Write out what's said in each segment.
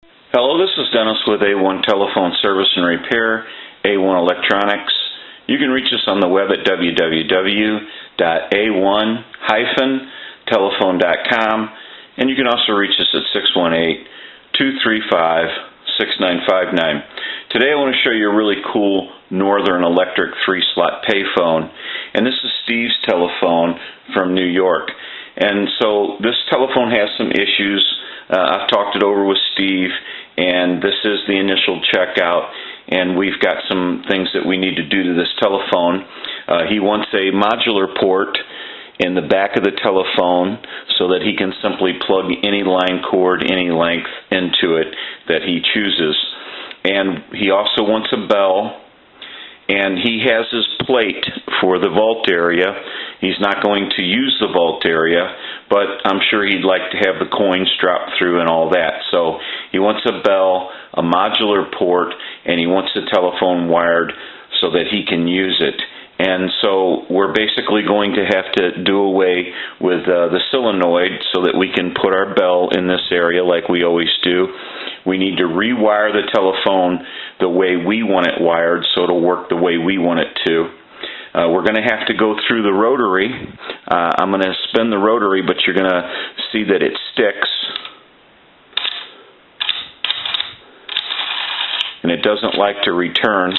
Hello, this is Dennis with A1 Telephone Service and Repair, A1 Electronics. You can reach us on the web at www.a1-telephone.com, and you can also reach us at 618-235-6959. Today I want to show you a really cool Northern Electric 3-slot payphone, and this is Steve's telephone from New York. And so this telephone has some issues. I've talked it over with Steve, and this is the initial checkout, and we've got some things that we need to do to this telephone. He wants a modular port in the back of the telephone so that he can simply plug any line cord, any length into it that he chooses. And he also wants a bell, and he has his plate for the vault area. He's not going to use the vault area, but I'm sure he'd like to have the coins drop through and all that. So he wants a bell, a modular port, and he wants the telephone wired so that he can use it. And so we're basically going to have to do away with the solenoid so that we can put our bell in this area like we always do. We need to rewire the telephone the way we want it wired so it'll work the way we want it to. We're going to have to go through the rotary. I'm going to spin the rotary, but you're going to see that it sticks. And it doesn't like to return.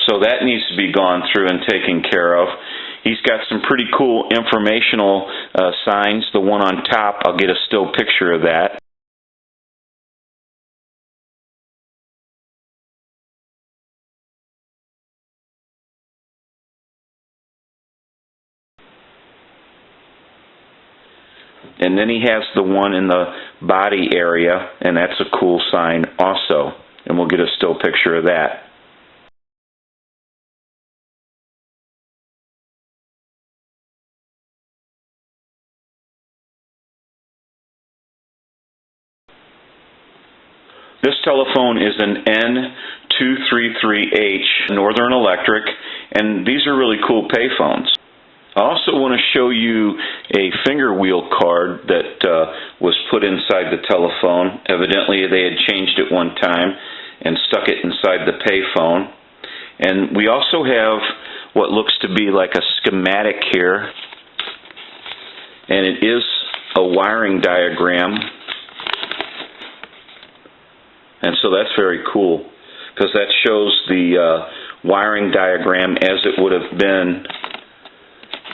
So that needs to be gone through and taken care of. He's got some pretty cool informational signs. The one on top, I'll get a still picture of that. And then he has the one in the body area, and that's a cool sign also. And we'll get a still picture of that. This telephone is an N233H Northern Electric, and these are really cool payphones. I also want to show you a finger wheel card that was put inside the telephone. Evidently they had changed it one time and stuck it inside the payphone. And we also have what looks to be like a schematic here, and it is a wiring diagram. And so that's very cool, because that shows the wiring diagram as it would have been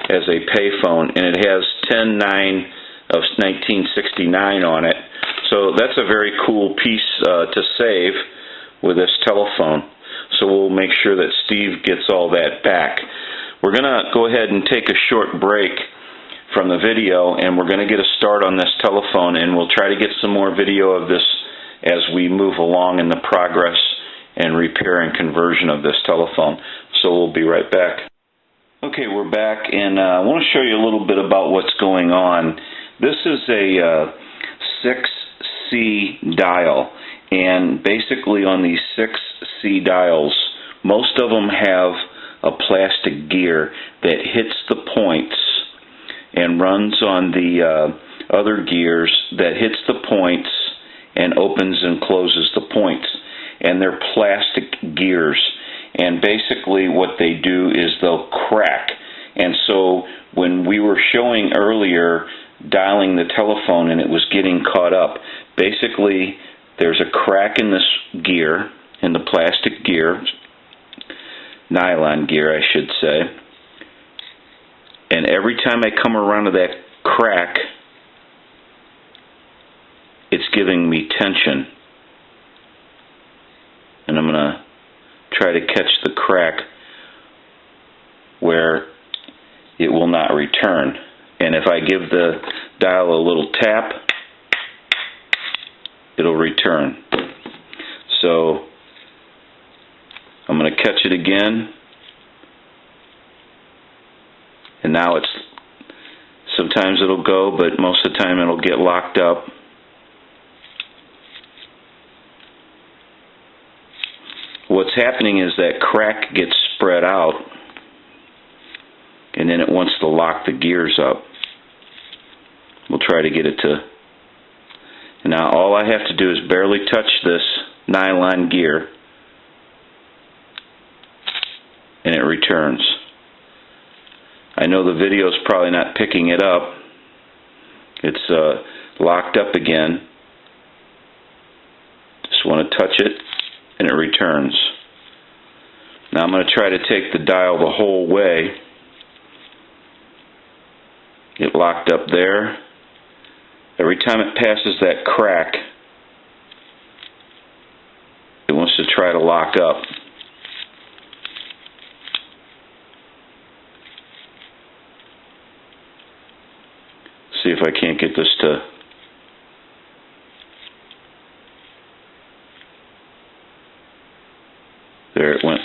as a payphone, and it has 10/9 of 1969 on it. So that's a very cool piece to save with this telephone. So we'll make sure that Steve gets all that back. We're going to go ahead and take a short break from the video, and we're going to get a start on this telephone, and we'll try to get some more video of this as we move along in the progress and repair and conversion of this telephone. So we'll be right back. Okay, we're back, and I want to show you a little bit about what's going on. This is a 6C dial, and basically on these 6C dials, most of them have a plastic gear that hits the points and runs on the other gears that hits the points and opens and closes the points. And they're plastic gears. And basically what they do is they'll crack. And so when we were showing earlier dialing the telephone and it was getting caught up, basically there's a crack in this gear, in the plastic gear, nylon gear I should say. And every time I come around to that crack, it's giving me tension, and I'm going to try to catch the crack where it will not return. And if I give the dial a little tap, it'll return. So I'm going to catch it again, and now it's, sometimes it'll go, but most of the time it'll get locked up. What's happening is that crack gets spread out, and then it wants to lock the gears up. We'll try to get it to... Now all I have to do is barely touch this nylon gear, and it returns. I know the video is probably not picking it up. It's locked up again. Just want to touch it, and it returns. Now I'm going to try to take the dial the whole way. Get locked up there. Every time it passes that crack, it wants to try to lock up. See if I can't get this to... There it went.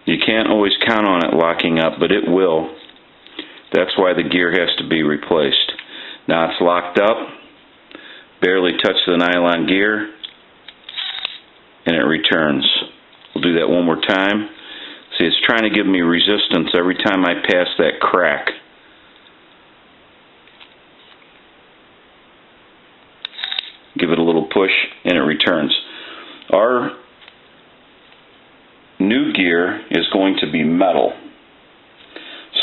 You can't always count on it locking up, but it will. That's why the gear has to be replaced. Now it's locked up. Barely touch the nylon gear, and it returns. We'll do that one more time. See, it's trying to give me resistance every time I pass that crack. Give it a little push, and it returns. Our new gear is going to be metal,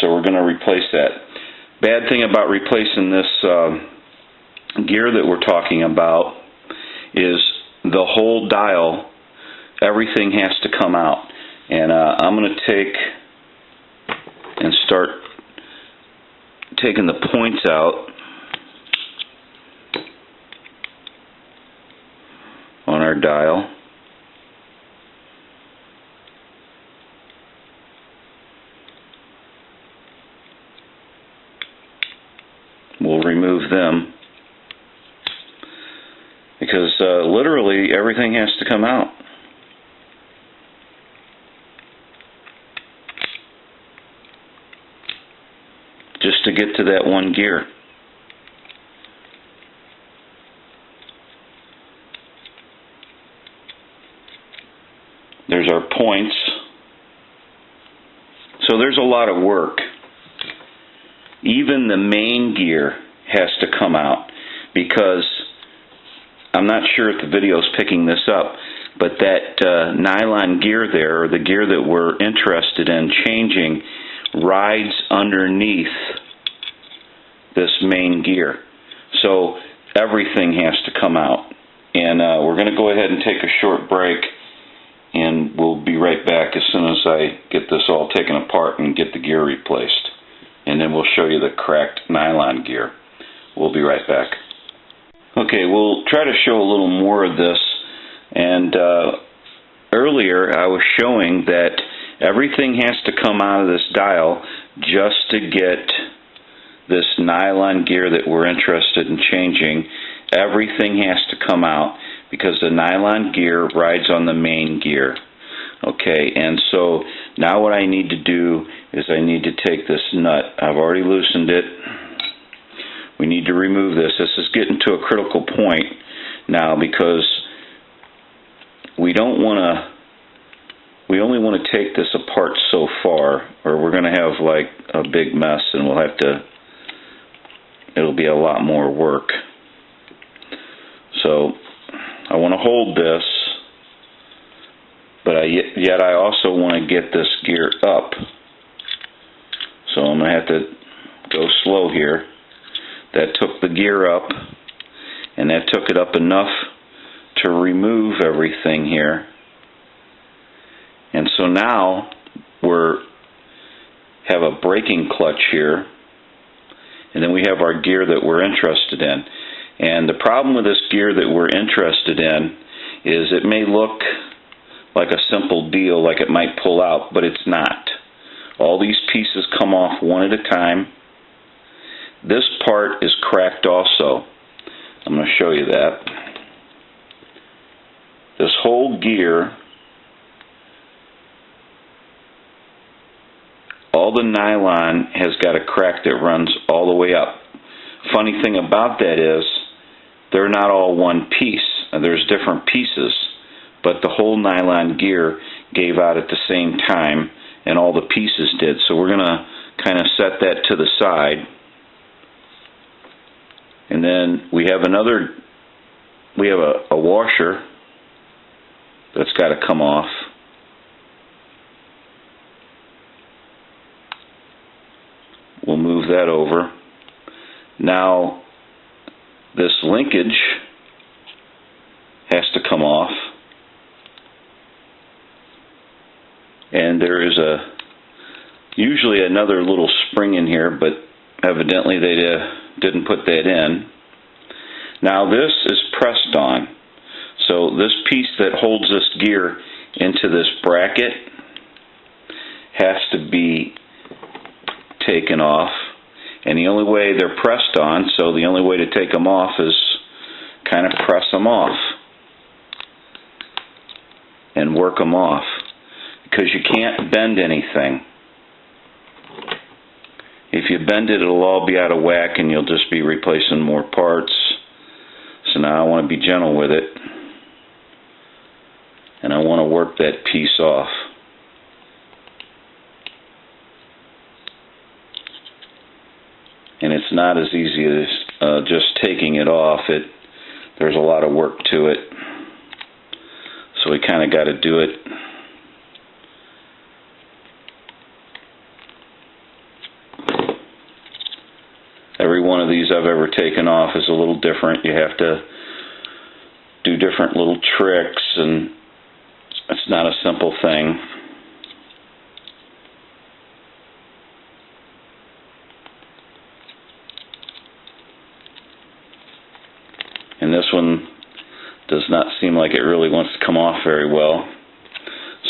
so we're going to replace that. Bad thing about replacing this gear that we're talking about is the whole dial, everything has to come out. And I'm going to take and start taking the points out on our dial. We'll remove them because literally everything has to come out. Just to get to that one gear. There's our points. So there's a lot of work. Even the main gear has to come out because I'm not sure if the video is picking this up, but that nylon gear there, or the gear that we're interested in changing, rides underneath this main gear. So everything has to come out. And we're going to go ahead and take a short break, and we'll be right back as soon as I get this all taken apart and get the gear replaced. And then we'll show you the cracked nylon gear. We'll be right back. Okay, we'll try to show a little more of this. And earlier I was showing that everything has to come out of this dial just to get this nylon gear that we're interested in changing. Everything has to come out because the nylon gear rides on the main gear. Okay, and so now what I need to do is I need to take this nut. I've already loosened it. We need to remove this. This is getting to a critical point now because we don't want to, we only want to take this apart so far, or we're going to have like a big mess, and we'll have to, it'll be a lot more work. So I want to hold this, but yet I also want to get this gear up. So I'm going to have to go slow here. That took the gear up, and that took it up enough to remove everything here. And so now we're have a braking clutch here, and then we have our gear that we're interested in. And the problem with this gear that we're interested in is it may look like a simple deal, like it might pull out, but it's not. All these pieces come off one at a time. This part is cracked also. I'm going to show you that. This whole gear, all the nylon has got a crack that runs all the way up. Funny thing about that is they're not all one piece. There's different pieces, but the whole nylon gear gave out at the same time, and all the pieces did. So we're going to kind of set that to the side. And then we have a washer that's got to come off. We'll move that over. Now this linkage has to come off, and there is usually another little spring in here, but evidently they didn't put that in. Now this is pressed on, so this piece that holds this gear into this bracket has to be taken off, and the only way they're pressed on, so the only way to take them off is kind of press them off and work them off, because you can't bend anything. If you bend it, it'll all be out of whack and you'll just be replacing more parts. So now I want to be gentle with it, and I want to work that piece off. And it's not as easy as just taking it off. There's a lot of work to it. So we kind of got to do it every one of these I've ever taken off is a little different. You have to do different little tricks, and it's not a simple thing. And this one does not seem like it really wants to come off very well.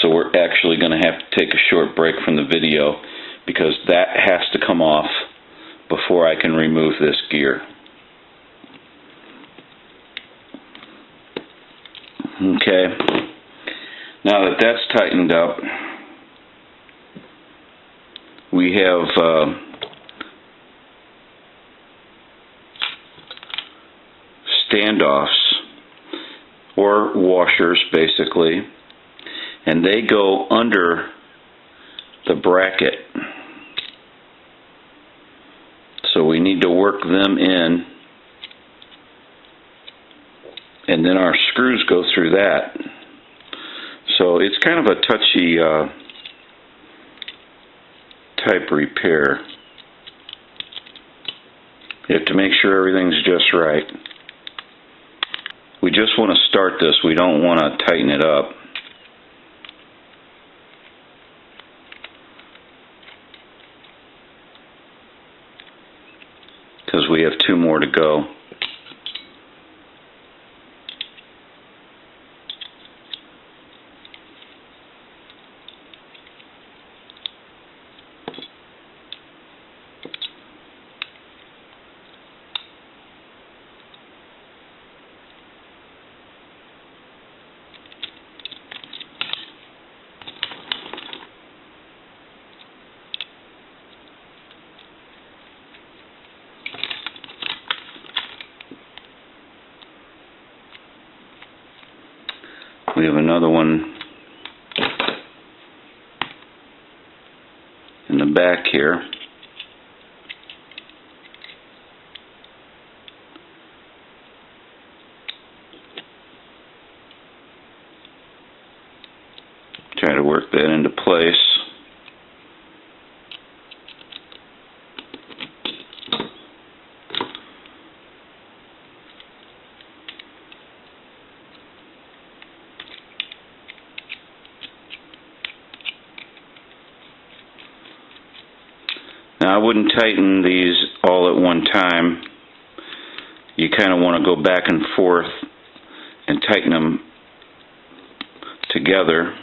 So we're actually going to have to take a short break from the video, because that has to come off before I can remove this gear. Okay, now that that's tightened up, we have standoffs, or washers basically, and they go under the bracket. So we need to work them in, and then our screws go through that. So it's kind of a touchy type repair. You have to make sure everything's just right. We just want to start this. We don't want to tighten it up. Because we have two more to go. We have another one in the back here. Try to work that into place. Now, I wouldn't tighten these all at one time. You kind of want to go back and forth and tighten them together.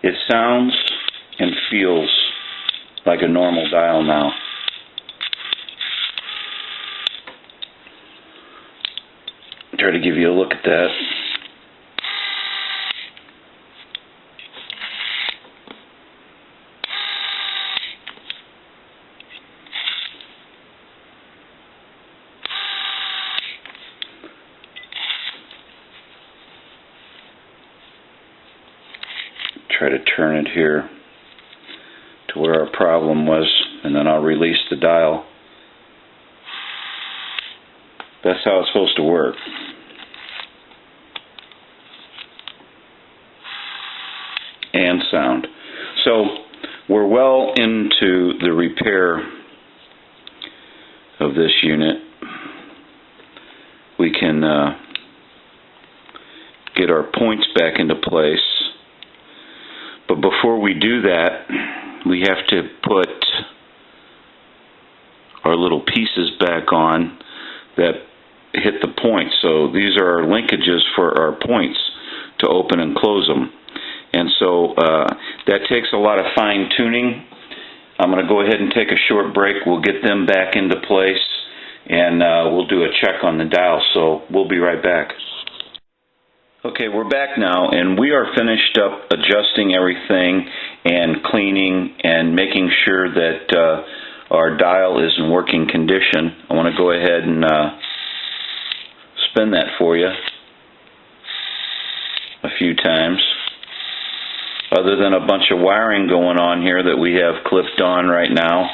It sounds and feels like a normal dial now. Try to give you a look at that. try to turn it here to where our problem was, and then I'll release the dial. That's how it's supposed to work. And sound. So we're well into the repair of this unit. We can get our points back into place. But before we do that, we have to put our little pieces back on that hit the points. So these are our linkages for our points to open and close them. And so that takes a lot of fine tuning. I'm going to go ahead and take a short break. We'll get them back into place, and we'll do a check on the dial. So we'll be right back. Okay, we're back now, and we are finished up adjusting everything and cleaning and making sure that our dial is in working condition. I want to go ahead and spin that for you a few times. Other than a bunch of wiring going on here that we have clipped on right now,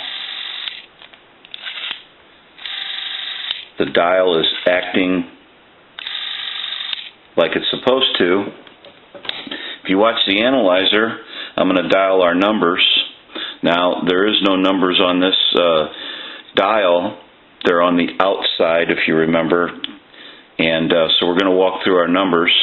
the dial is acting like it's supposed to. If you watch the analyzer, I'm going to dial our numbers. Now, there is no numbers on this dial. They're on the outside, if you remember. And so we're going to walk through our numbers.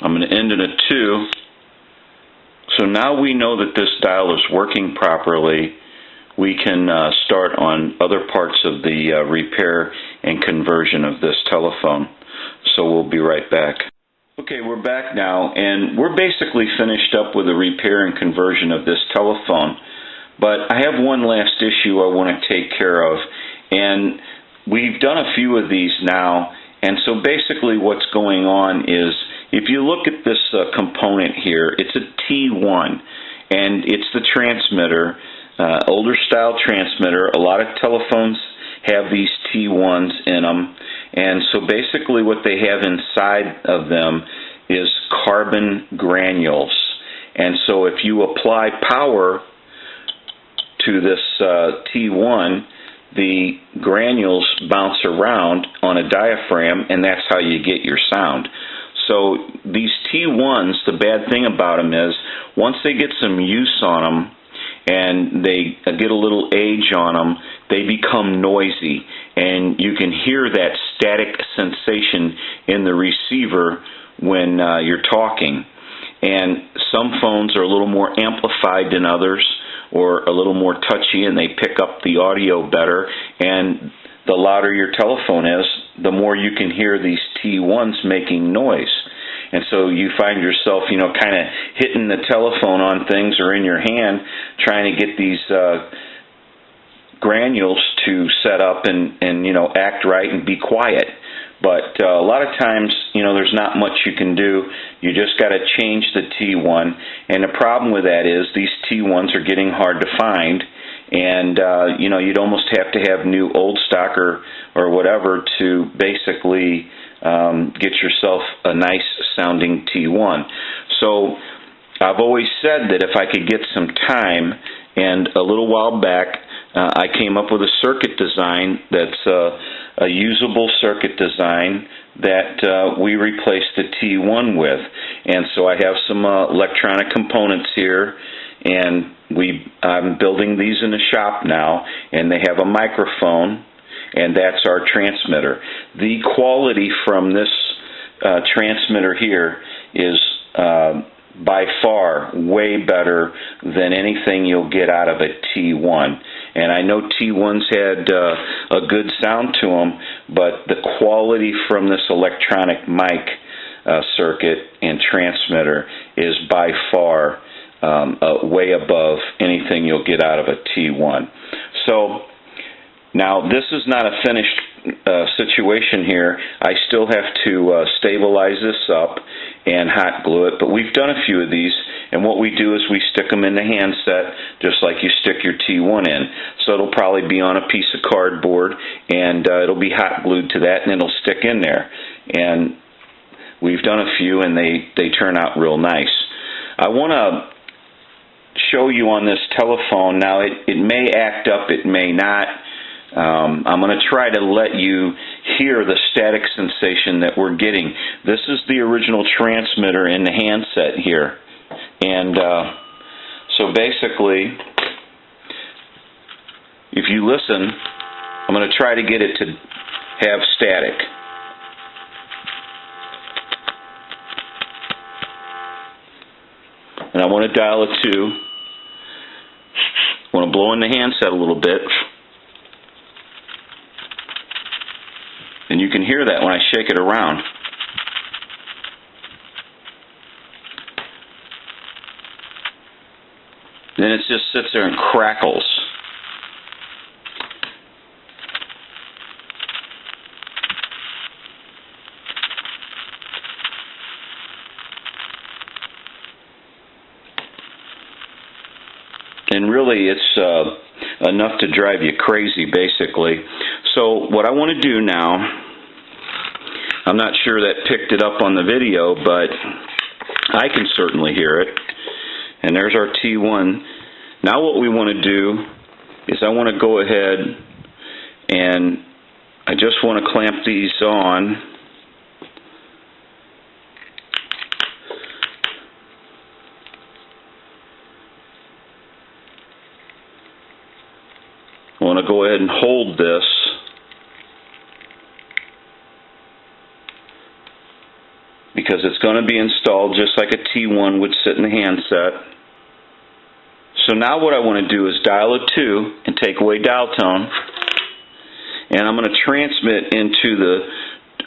I'm going to end in a 2. So now we know that this dial is working properly. We can start on other parts of the repair and conversion of this telephone. So we'll be right back. Okay, we're back now, and we're basically finished up with the repair and conversion of this telephone. But I have one last issue I want to take care of, and we've done a few of these now. And so basically what's going on is, if you look at this component here, it's a T1, and it's the transmitter, older style transmitter. A lot of telephones have these T1s in them, and so basically what they have inside of them is carbon granules. And so if you apply power to this T1, the granules bounce around on a diaphragm, and that's how you get your sound. So these T1s, the bad thing about them is, once they get some use on them and they get a little age on them, they become noisy, and you can hear that static sensation in the receiver when you're talking. And some phones are a little more amplified than others, or a little more touchy, and they pick up the audio better. And the louder your telephone is, the more you can hear these T1s making noise. And so you find yourself, kind of hitting the telephone on things or in your hand, trying to get these granules to set up and act right and be quiet. But a lot of times, there's not much you can do. You just got to change the T1. And the problem with that is these T1s are getting hard to find. And, you'd almost have to have new old stock or whatever to basically get yourself a nice sounding T1. So I've always said that if I could get some time, and a little while back I came up with a circuit design that's a usable circuit design that we replaced the T1 with. And so I have some electronic components here, and I'm building these in the shop now, and they have a microphone, and that's our transmitter. The quality from this transmitter here is by far way better than anything you'll get out of a T1. And I know T1s had a good sound to them, but the quality from this electronic mic circuit and transmitter is by far way above anything you'll get out of a T1. So now this is not a finished situation here, I still have to stabilize this up and hot glue it, but we've done a few of these, and what we do is we stick them in the handset just like you stick your T1 in. So it'll probably be on a piece of cardboard, and it'll be hot glued to that, and it'll stick in there. And we've done a few, and they turn out real nice. I want to show you on this telephone. Now it may act up, it may not. I'm going to try to let you hear the static sensation that we're getting. This is the original transmitter in the handset here, and so basically if you listen, I'm going to try to get it to have static. And I want to dial it to. I want to blow in the handset a little bit. And you can hear that when I shake it around. Then it just sits there and crackles. And really it's enough to drive you crazy, basically. So what I want to do now, I'm not sure that picked it up on the video, but I can certainly hear it. And there's our T1. Now what we want to do is I want to go ahead and I just want to clamp these on. I want to go ahead and hold this. Because it's going to be installed just like a T1 would sit in the handset. So now what I want to do is dial a 2 and take away dial tone. And I'm going to transmit into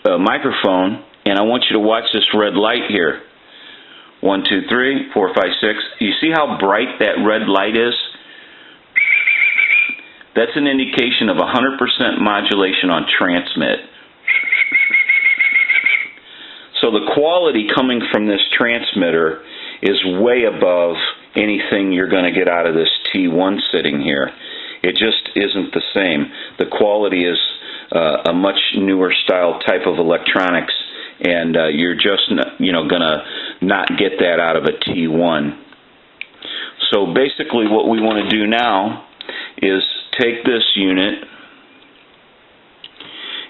the microphone, and I want you to watch this red light here. 1, 2, 3, 4, 5, 6. You see how bright that red light is? That's an indication of 100% modulation on transmit. So the quality coming from this transmitter is way above anything you're going to get out of this T1 sitting here. It just isn't the same. The quality is a much newer style type of electronics, and you're just going to not get that out of a T1. So basically what we want to do now is take this unit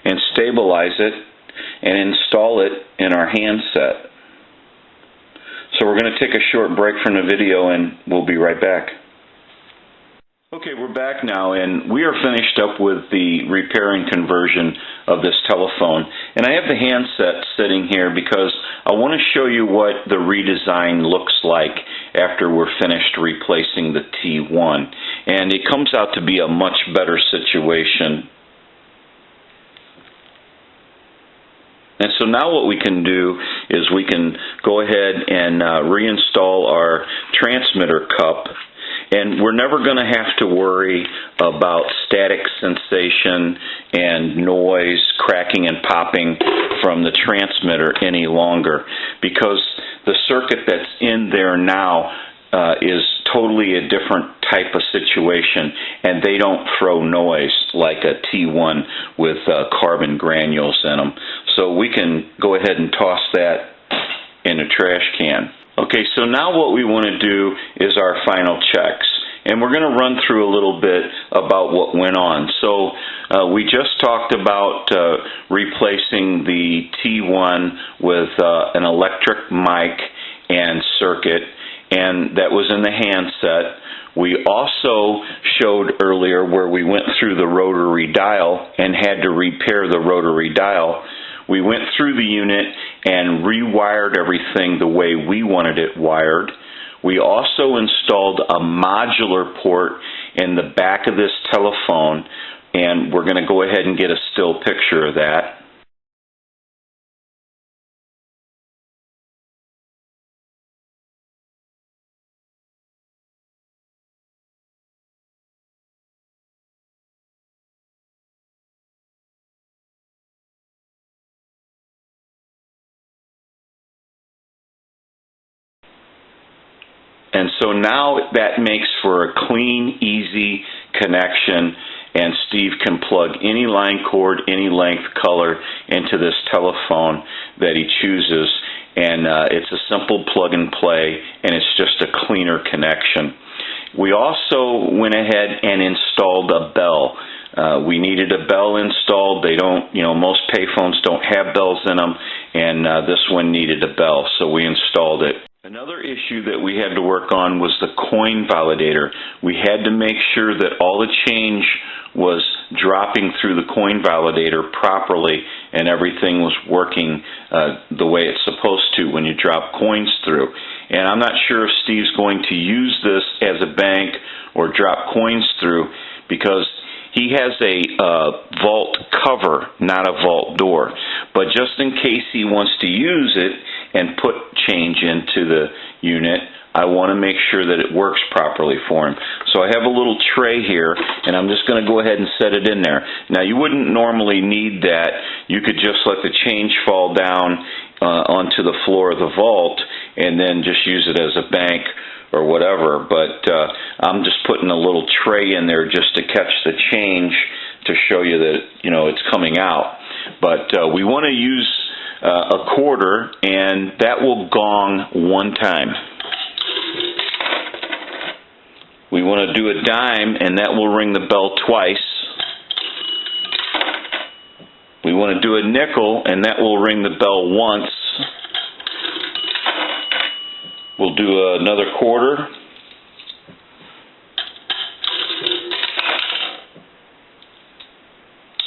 and stabilize it and install it in our handset. So we're going to take a short break from the video and we'll be right back. Okay, we're back now, and we are finished up with the repair and conversion of this telephone. And I have the handset sitting here because I want to show you what the redesign looks like after we're finished replacing the T1. And it comes out to be a much better situation. And so now what we can do is we can go ahead and reinstall our transmitter cup, and we're never going to have to worry about static sensation and noise, cracking and popping from the transmitter any longer, because the circuit that's in there now is totally a different type of situation, and they don't throw noise like a T1 with carbon granules in them. So we can go ahead and toss that in a trash can. Okay, so now what we want to do is our final checks. And we're going to run through a little bit about what went on. So we just talked about replacing the T1 with an electric mic and circuit, and that was in the handset. We also showed earlier where we went through the rotary dial and had to repair the rotary dial. We went through the unit and rewired everything the way we wanted it wired. We also installed a modular port in the back of this telephone, and we're going to go ahead and get a still picture of that. And so now that makes for a clean, easy connection, and Steve can plug any line cord, any length, color into this telephone that he chooses, and it's a simple plug and play, and it's just a cleaner connection. We also went ahead and installed a bell. We needed a bell installed. They don't, most payphones don't have bells in them, and this one needed a bell, so we installed it. Another issue that we had to work on was the coin validator. We had to make sure that all the change was dropping through the coin validator properly and everything was working the way it's supposed to when you drop coins through. And I'm not sure if Steve's going to use this as a bank or drop coins through, because he has a vault cover, not a vault door. But just in case he wants to use it and put change into the unit, I want to make sure that it works properly for him. So I have a little tray here, and I'm just going to go ahead and set it in there. Now, you wouldn't normally need that. You could just let the change fall down onto the floor of the vault and then just use it as a bank or whatever. But I'm just putting a little tray in there just to catch the change to show you that, it's coming out. But we want to use a quarter, and that will gong one time. We want to do a dime, and that will ring the bell twice. We want to do a nickel, and that will ring the bell once. We'll do another quarter.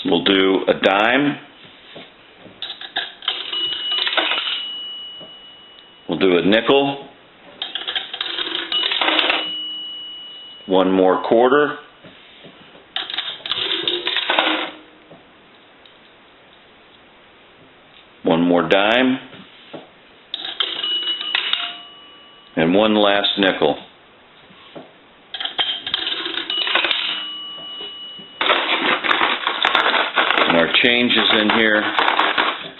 We'll do a dime. We'll do a nickel. One more quarter. One more dime. And one last nickel. And our change is in here.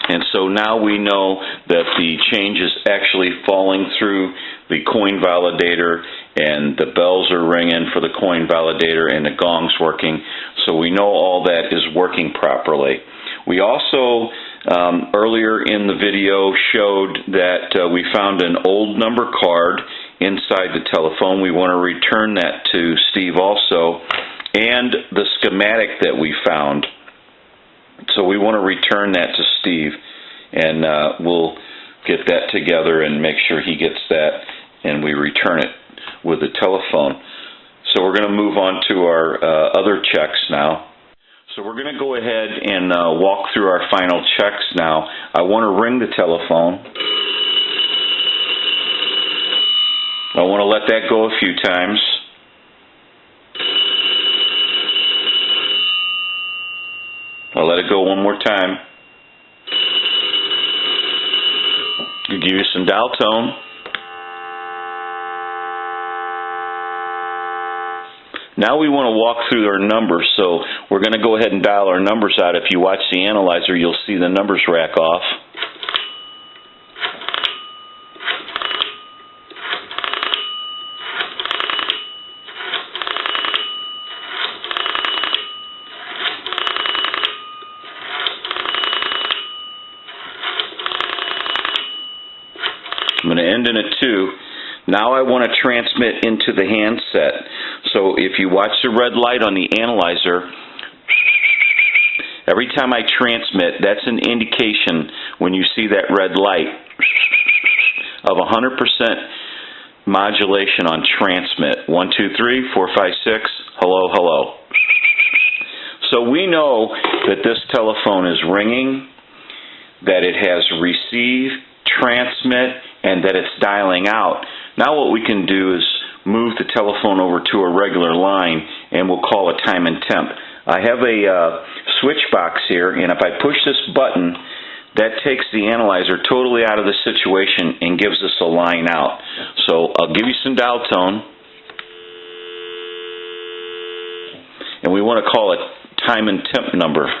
And so now we know that the change is actually falling through the coin validator, and the bells are ringing for the coin validator, and the gong's working. So we know all that is working properly. We also, earlier in the video, showed that we found an old number card inside the telephone. We want to return that to Steve also, and the schematic that we found. So we want to return that to Steve, and we'll get that together and make sure he gets that, and we return it with the telephone. So we're going to move on to our other checks now. So we're going to go ahead and walk through our final checks now. I want to ring the telephone. I want to let that go a few times. I'll let it go one more time. I'll give you some dial tone. Now we want to walk through our numbers, so we're going to go ahead and dial our numbers out. If you watch the analyzer, you'll see the numbers rack off. I'm going to end in a 2. Now I want to transmit into the handset. So if you watch the red light on the analyzer, every time I transmit, that's an indication when you see that red light of 100% modulation on transmit. 1, 2, 3, 4, 5, 6, hello, hello. So we know that this telephone is ringing, that it has receive, transmit, and that it's dialing out. Now what we can do is move the telephone over to a regular line, and we'll call a time and temp. I have a switch box here, and if I push this button, that takes the analyzer totally out of the situation and gives us a line out. So I'll give you some dial tone, and we want to call it time and temp number.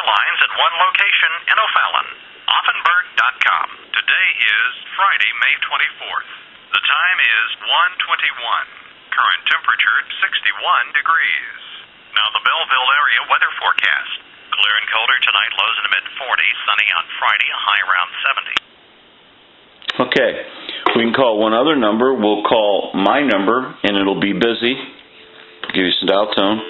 lines at one location in O'Fallon. Offenburg.com. Today is Friday, May 24th. The time is 1:21. Current temperature 61 degrees. Now the Belleville area weather forecast. Clear and colder tonight, lows in the mid-40s. Sunny on Friday, a high around 70. Okay, we can call one other number. We'll call my number, and it'll be busy. Give you some dial tone.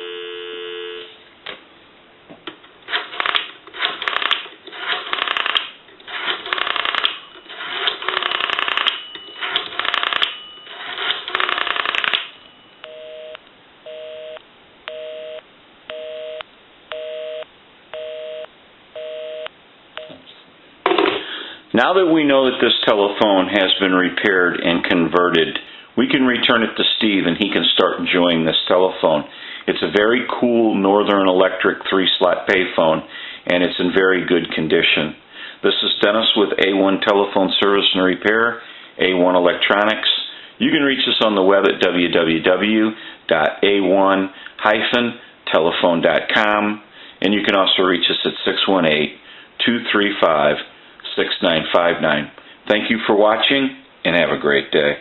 Now that we know that this telephone has been repaired and converted, we can return it to Steve and he can start enjoying this telephone. It's a very cool Northern Electric 3-slot payphone, and it's in very good condition. This is Dennis with A1 Telephone Service and Repair, A1 Electronics. You can reach us on the web at www.a1-telephone.com, and you can also reach us at 618-235-6959. Thank you for watching, and have a great day.